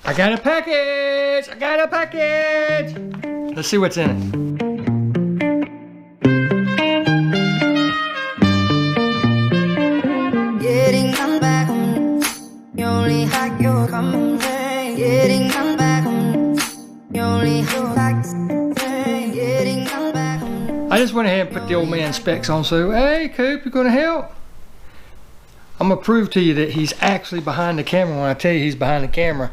I got a package! I got a package! Let's see what's in it. Getting come back home. You only had your come back. Getting come back home. You only had back. Getting come back home. I just went ahead and put the old man specs on, so hey Coop, you gonna help? I'm gonna prove to you that he's actually behind the camera when I tell you he's behind the camera.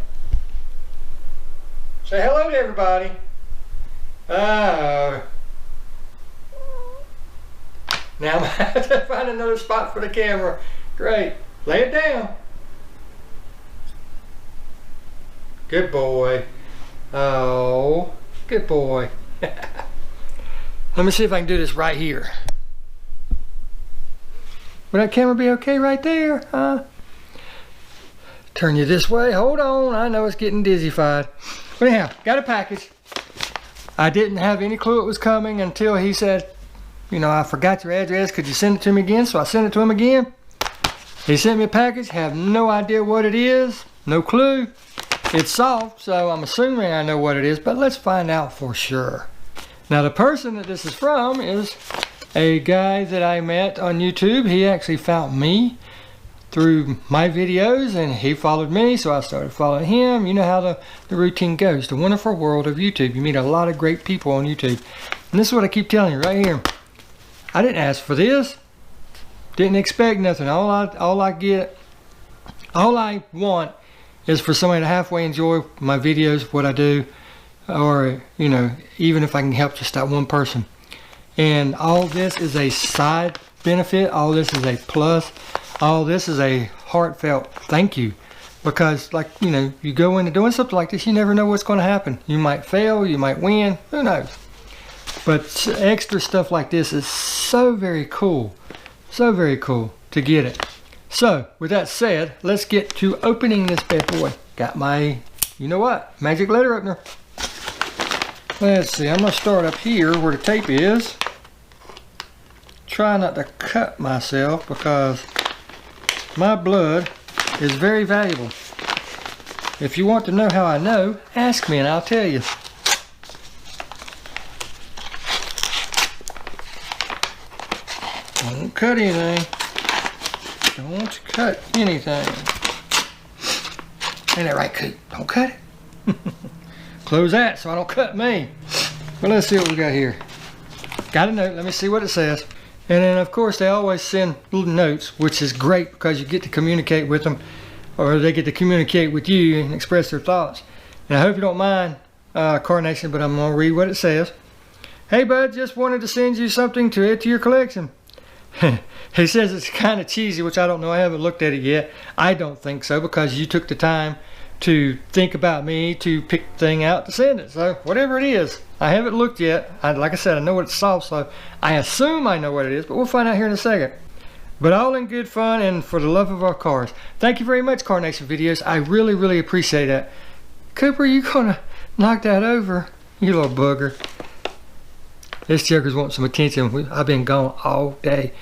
Say hello to everybody. Now I'm gonna have to find another spot for the camera. Great. Lay it down. Good boy. Oh, good boy. Let me see if I can do this right here. Will that camera be okay right there? Huh? Turn you this way. Hold on. I know it's getting dizzy-fied. But anyhow, got a package. I didn't have any clue it was coming until he said, you know, I forgot your address. Could you send it to me again? So I sent it to him again. He sent me a package. Have no idea what it is. No clue. It's soft, so I'm assuming I know what it is, but let's find out for sure. Now the person that this is from is a guy that I met on YouTube. He actually found me through my videos and he followed me, so I started following him. You know how the routine goes. The wonderful world of YouTube. You meet a lot of great people on YouTube. And this is what I keep telling you right here. I didn't ask for this. Didn't expect nothing. All I want is for somebody to halfway enjoy my videos, what I do, or, you know, even if I can help just that one person. And all this is a side benefit. All this is a plus. All this is a heartfelt thank you. Because, like, you know, you go into doing something like this, you never know what's going to happen. You might fail, you might win, who knows. But extra stuff like this is so very cool. So very cool to get it. So, with that said, let's get to opening this bad boy. Got my, you know what, magic letter opener. Let's see, I'm going to start up here where the tape is. Try not to cut myself because my blood is very valuable. If you want to know how I know, ask me and I'll tell you. Don't cut anything. Don't cut anything. Ain't that right, Coop? Don't cut it. Close that so I don't cut me. Well, let's see what we got here. Got a note. Let me see what it says. And then, of course, they always send little notes, which is great because you get to communicate with them, or they get to communicate with you and express their thoughts. And I hope you don't mind, Carnation, but I'm going to read what it says. Hey, bud, just wanted to send you something to add to your collection. He says it's kind of cheesy, which I don't know. I haven't looked at it yet. I don't think so because you took the time to think about me to pick the thing out to send it. So whatever it is, I haven't looked yet. Like I said, I know it's soft, so I assume I know what it is, but we'll find out here in a second. But all in good fun and for the love of our cars. Thank you very much, Carnation Videos. I really, really appreciate that. Cooper, you gonna knock that over? You little bugger. This joker's wanting some attention. I've been gone all day,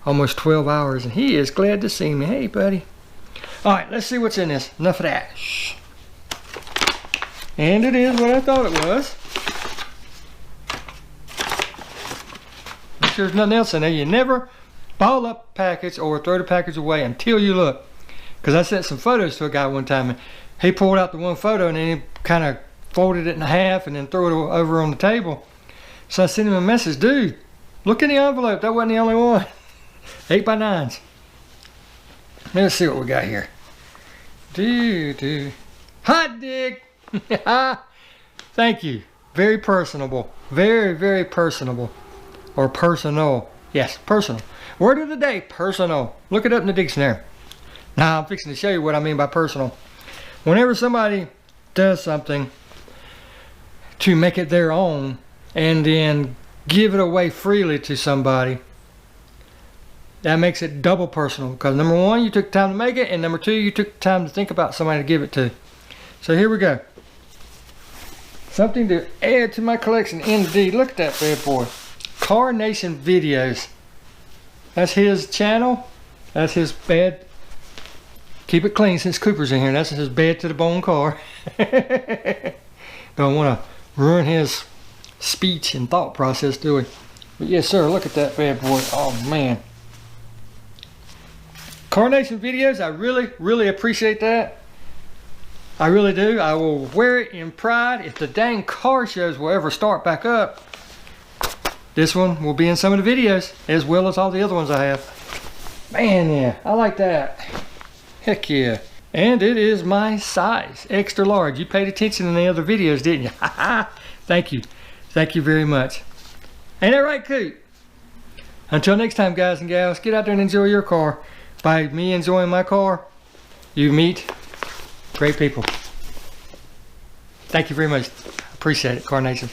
almost 12 hours, and he is glad to see me. Hey, buddy. All right, let's see what's in this. Enough of that. Shh. And it is what I thought it was. Make sure there's nothing else in there. You never ball up a package or throw the package away until you look. Because I sent some photos to a guy one time, and he pulled out the one photo and then he kind of folded it in half and then threw it over on the table. So I sent him a message, dude, look in the envelope. That wasn't the only one. 8x9s. Let's see what we got here. Hot dig. Thank you. Very personable. Very, very personable. Or personal. Yes, personal. Word of the day, personal. Look it up in the dictionary. Now I'm fixing to show you what I mean by personal. Whenever somebody does something to make it their own and then give it away freely to somebody, that makes it double personal. Because number one, you took time to make it, and number two, you took time to think about somebody to give it to. So here we go. Something to add to my collection indeed. Look at that bad boy. Carnation Videos. That's his channel. That's his bed. Keep it clean since Cooper's in here. That's his bed to the bone car. Don't want to ruin his speech and thought process, do we? But yes, sir, look at that bad boy. Oh, man. Carnation videos, I really appreciate that. I really do. I will wear it in pride. If the dang car shows will ever start back up, this one will be in some of the videos, as well as all the other ones I have. Man, yeah, I like that. Heck yeah. And it is my size, extra large. You paid attention in the other videos, didn't you? Thank you. Thank you very much. Ain't that right, Coot? Until next time, guys and gals, get out there and enjoy your car. By me enjoying my car, you meet great people. Thank you very much. Appreciate it, Carnation.